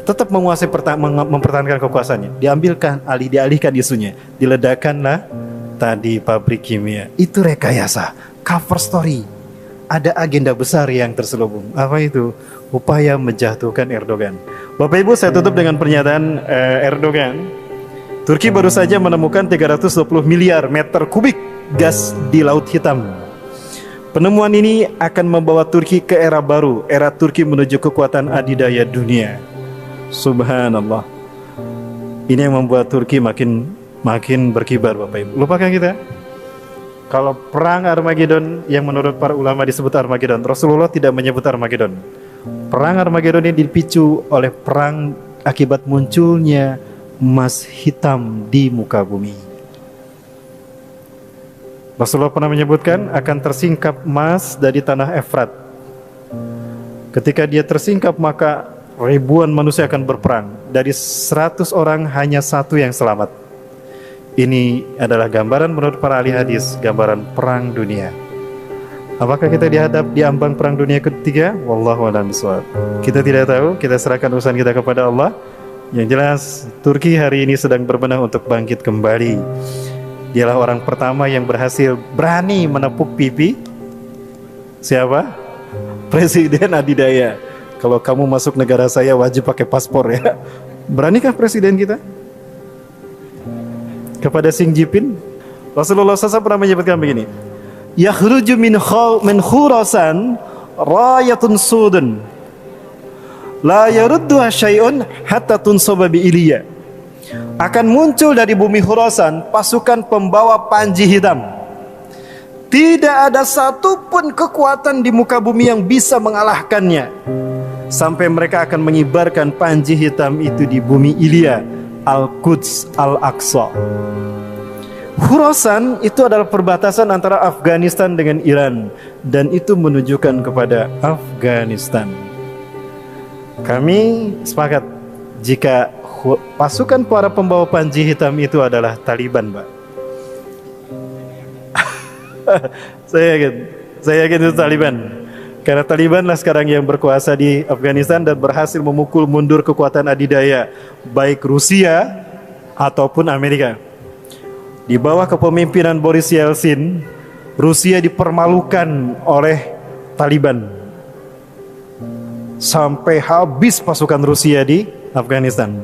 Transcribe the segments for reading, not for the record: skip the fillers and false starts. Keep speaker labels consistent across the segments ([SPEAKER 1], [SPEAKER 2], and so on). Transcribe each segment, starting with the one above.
[SPEAKER 1] tetap menguasai mempertahankan kekuasaannya. Dialihkan isunya, diledakkanlah tadi pabrik kimia. Itu rekayasa, cover story. Ada agenda besar yang terselubung. Apa itu? Upaya menjatuhkan Erdogan. Bapak Ibu, saya tutup dengan pernyataan Erdogan. Turki baru saja menemukan 320 miliar meter kubik gas di Laut Hitam. Penemuan ini akan membawa Turki ke era baru, era Turki menuju kekuatan adidaya dunia. Subhanallah. Ini yang membuat Turki makin berkibar, Bapak Ibu. Lupakan kita. Kalau perang Armageddon yang menurut para ulama disebut Armageddon, Rasulullah tidak menyebut Armageddon. Perang Armageddon ini dipicu oleh perang akibat munculnya emas hitam di muka bumi. Rasulullah pernah menyebutkan akan tersingkap emas dari tanah Efrat. Ketika dia tersingkap, maka ribuan manusia akan berperang. Dari 100 orang hanya satu yang selamat. Ini adalah gambaran menurut para ahli hadis, gambaran perang dunia. Apakah kita dihadap di ambang perang dunia ketiga? Wallahu a'lam bishawab. Kita tidak tahu, kita serahkan urusan kita kepada Allah. Yang jelas, Turki hari ini sedang berbenah untuk bangkit kembali. Dialah orang pertama yang berhasil berani menepuk pipi. Siapa? Presiden adidaya. Kalau kamu masuk negara saya wajib pakai paspor ya. Beranikah presiden kita? Kepada Xi Jinping, Rasulullah SAW pernah menyebutkan begini: yakhruju min Khurasan rayatun sudun la yarudduha syai'un hatta tunsaba bi Iliya. Akan muncul dari bumi Khurasan pasukan pembawa panji hitam. Tidak ada satupun kekuatan di muka bumi yang bisa mengalahkannya, sampai mereka akan mengibarkan panji hitam itu di bumi Iliya, Al-Quds, Al-Aqsa. Khurasan itu adalah perbatasan antara Afghanistan dengan Iran, dan itu menunjukkan kepada Afghanistan. Kami sepakat jika pasukan para pembawa panji hitam itu adalah Taliban, Pak. Saya yakin itu Taliban. Karena Talibanlah sekarang yang berkuasa di Afghanistan dan berhasil memukul mundur kekuatan adidaya baik Rusia ataupun Amerika. Di bawah kepemimpinan Boris Yeltsin, Rusia dipermalukan oleh Taliban. Sampai habis pasukan Rusia di Afghanistan.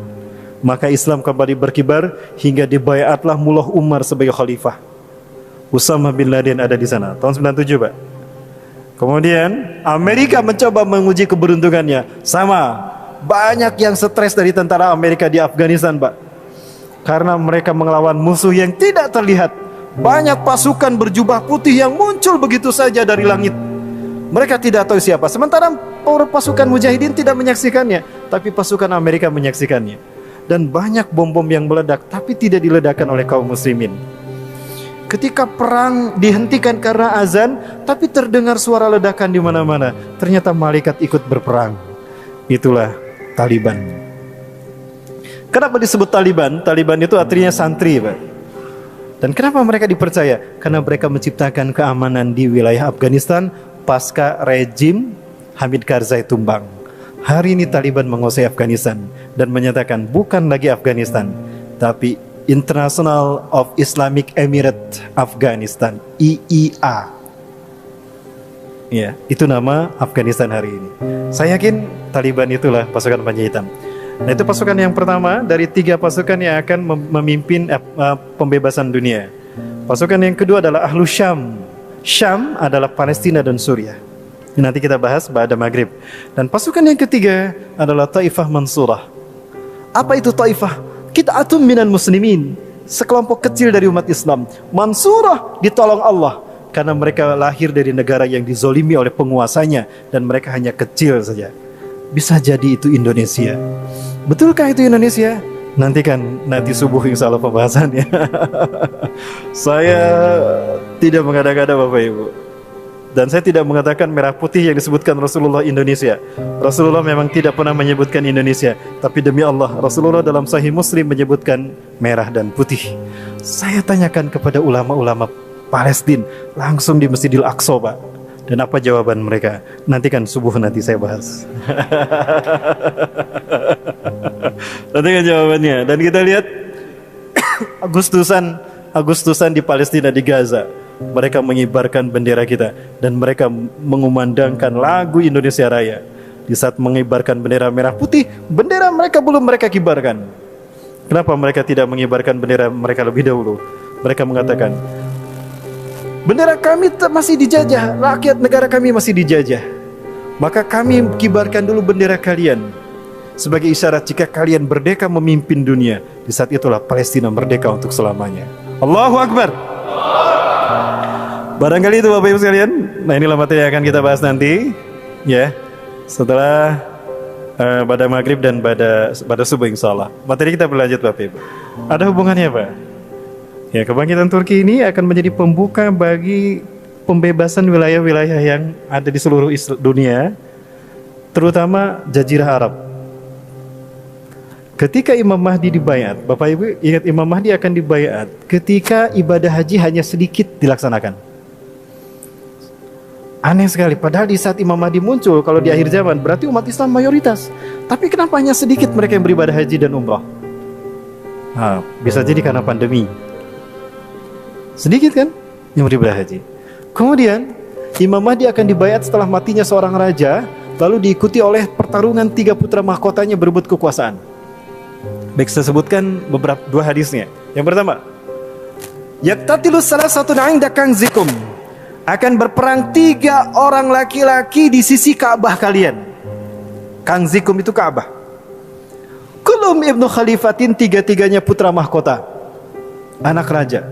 [SPEAKER 1] Maka Islam kembali berkibar hingga dibayatlah Mullah Umar sebagai khalifah. Usama bin Laden ada di sana tahun 97, Pak. Kemudian Amerika mencoba menguji keberuntungannya. Sama, banyak yang stres dari tentara Amerika di Afghanistan, Pak. Karena mereka melawan musuh yang tidak terlihat. Banyak pasukan berjubah putih yang muncul begitu saja dari langit. Mereka tidak tahu siapa. Sementara pasukan mujahidin tidak menyaksikannya, tapi pasukan Amerika menyaksikannya. Dan banyak bom-bom yang meledak, tapi tidak diledakkan oleh kaum muslimin. Ketika perang dihentikan karena azan, tapi terdengar suara ledakan di mana-mana. Ternyata malaikat ikut berperang. Itulah Taliban. Kenapa disebut Taliban? Taliban itu artinya santri, Pak. Dan kenapa mereka dipercaya? Karena mereka menciptakan keamanan di wilayah Afghanistan pasca rejim Hamid Karzai tumbang. Hari ini Taliban menguasai Afghanistan dan menyatakan bukan lagi Afghanistan, tapi International of Islamic Emirate Afghanistan, IIA. Ya, itu nama Afghanistan hari ini. Saya yakin Taliban itulah pasukan panji hitam. Nah, itu pasukan yang pertama dari 3 pasukan yang akan memimpin pembebasan dunia. Pasukan yang kedua adalah Ahlu Syam. Syam adalah Palestina dan Suriah. Ini nanti kita bahas pada Maghrib. Dan pasukan yang ketiga adalah Taifah Mansurah. Apa itu Taifah? Qit'atun minal muslimin, sekelompok kecil dari umat Islam. Mansurah, ditolong Allah, karena mereka lahir dari negara yang dizolimi oleh penguasanya, dan mereka hanya kecil saja. Bisa jadi itu Indonesia. Betulkah itu Indonesia? Nanti subuh insya Allah pembahasannya. Saya tidak mengada-ngada Bapak Ibu, dan saya tidak mengatakan merah putih yang disebutkan Rasulullah Indonesia. Rasulullah memang tidak pernah menyebutkan Indonesia, tapi demi Allah, Rasulullah dalam Sahih Muslim menyebutkan merah dan putih. Saya tanyakan kepada ulama-ulama Palestina langsung di Masjidil Aqsa, Pak. Dan apa jawaban mereka? Nantikan subuh nanti saya bahas. Nantikan jawabannya. Dan kita lihat Agustusan di Palestina, di Gaza, mereka mengibarkan bendera kita dan mereka mengumandangkan lagu Indonesia Raya. Di saat mengibarkan bendera merah putih, bendera mereka belum mereka kibarkan. Kenapa mereka tidak mengibarkan bendera mereka lebih dahulu? Mereka mengatakan, bendera kami masih dijajah, rakyat negara kami masih dijajah. Maka kami kibarkan dulu bendera kalian sebagai isyarat jika kalian merdeka memimpin dunia. Di saat itulah Palestina merdeka untuk selamanya. Allahu Akbar. Barangkali itu Bapak Ibu sekalian. Nah, inilah materi yang akan kita bahas nanti, ya, setelah pada maghrib dan pada subuh insya Allah. Materi kita berlanjut Bapak Ibu. Ada hubungannya Pak? Ya, kebangkitan Turki ini akan menjadi pembuka bagi pembebasan wilayah-wilayah yang ada di seluruh dunia, terutama Jazirah Arab. Ketika Imam Mahdi dibaiat, Bapak Ibu ingat Imam Mahdi akan dibaiat ketika ibadah haji hanya sedikit dilaksanakan. Aneh sekali, padahal di saat Imam Mahdi muncul, kalau di akhir zaman berarti umat Islam mayoritas. Tapi kenapa hanya sedikit mereka yang beribadah haji dan umrah? Nah, bisa jadi karena pandemi. Sedikit kan yang beribadah haji. Kemudian Imam Mahdi akan dibaiat setelah matinya seorang raja, lalu diikuti oleh pertarungan 3 putra mahkotanya berebut kekuasaan. Baik, saya sebutkan dua hadisnya. Yang pertama, yaktatilus salah satu inda kanzikum, akan berperang 3 orang laki-laki di sisi Ka'bah kalian. Kanzikum itu Ka'bah. Kulum ibnu khalifatin, 3-3-nya putra mahkota, anak raja.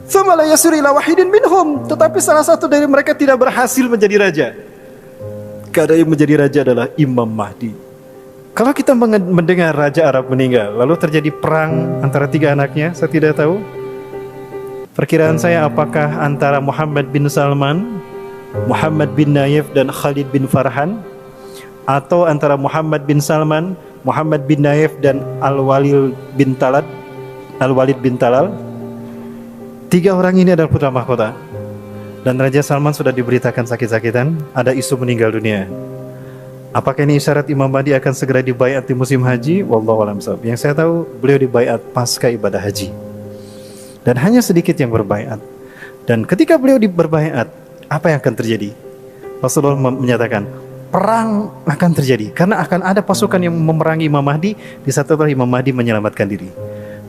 [SPEAKER 1] Thumma la yasir ila wahidin minhum, tetapi salah satu dari mereka tidak berhasil menjadi raja. Karena yang menjadi raja adalah Imam Mahdi. Kalau kita mendengar raja Arab meninggal, lalu terjadi perang antara 3 anaknya, saya tidak tahu. Perkiraan saya apakah antara Muhammad bin Salman, Muhammad bin Nayef dan Khalid bin Farhan, atau antara Muhammad bin Salman, Muhammad bin Nayef dan Al-Walid bin Talal. 3 orang ini adalah putra mahkota. Dan Raja Salman sudah diberitakan sakit-sakitan, ada isu meninggal dunia. Apakah ini isyarat Imam Mahdi akan segera dibaiat di musim haji? Wallahu a'lam bishawab. Yang saya tahu, beliau dibaiat pasca ibadah haji. Dan hanya sedikit yang berbaiat. Dan ketika beliau berbaiat, apa yang akan terjadi? Rasulullah menyatakan, perang akan terjadi karena akan ada pasukan yang memerangi Imam Mahdi di saat itu Imam Mahdi menyelamatkan diri.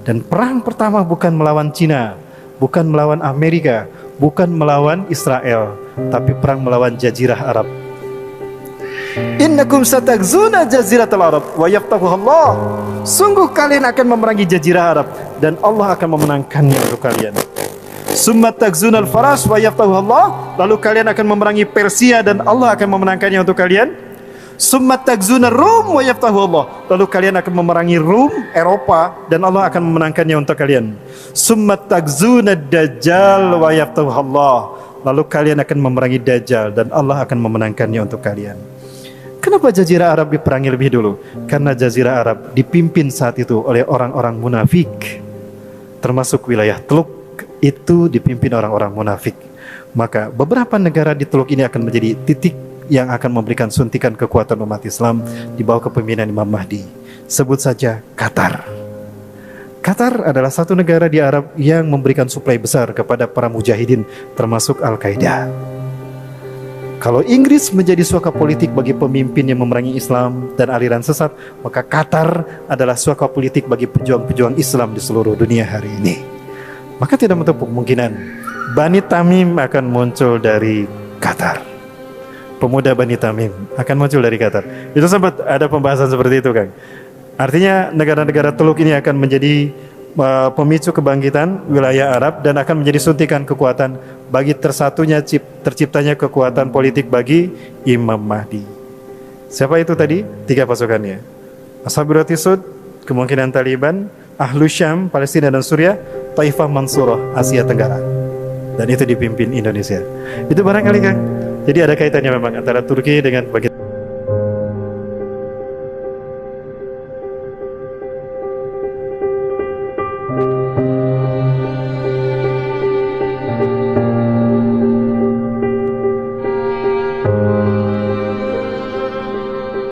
[SPEAKER 1] Dan perang pertama bukan melawan Cina, bukan melawan Amerika, bukan melawan Israel, tapi perang melawan Jazirah Arab. Innakum satagzuna jaziratal Arab wa yaftahuha Allah. Sungguh kalian akan memerangi Jazirah Arab dan Allah akan memenangkannya untuk kalian. Summa tagzunal faras wa yaftahuha Allah. Lalu kalian akan memerangi Persia dan Allah akan memenangkannya untuk kalian. Summa tagzunar Rum wa yaftahuha Allah. Lalu kalian akan memerangi Rum, Eropa, dan Allah akan memenangkannya untuk kalian. Summa tagzunad Dajjal wa yaftahuha Allah. Lalu kalian akan memerangi Dajjal dan Allah akan memenangkannya untuk kalian. Kenapa Jazirah Arab diperangi lebih dulu? Karena Jazirah Arab dipimpin saat itu oleh orang-orang munafik. Termasuk wilayah Teluk itu dipimpin orang-orang munafik. Maka beberapa negara di Teluk ini akan menjadi titik yang akan memberikan suntikan kekuatan umat Islam di bawah kepemimpinan Imam Mahdi. Sebut saja Qatar. Qatar adalah satu negara di Arab yang memberikan suplai besar kepada para mujahidin, termasuk Al-Qaeda. Kalau Inggris menjadi suaka politik bagi pemimpin yang memerangi Islam dan aliran sesat, maka Qatar adalah suaka politik bagi pejuang-pejuang Islam di seluruh dunia hari ini. Maka tidak menutup kemungkinan Bani Tamim akan muncul dari Qatar. Pemuda Bani Tamim akan muncul dari Qatar. Itu sempat ada pembahasan seperti itu, Kang. Artinya negara-negara Teluk ini akan menjadi pemicu kebangkitan wilayah Arab dan akan menjadi suntikan kekuatan bagi terciptanya kekuatan politik bagi Imam Mahdi. Siapa itu tadi? 3 pasukannya. Ashabul Sud, kemungkinan Taliban, Ahlu Syam, Palestina dan Suriah, Taifah Mansurah, Asia Tenggara. Dan itu dipimpin Indonesia. Itu barangkali, Kang. Jadi ada kaitannya memang antara Turki dengan bagian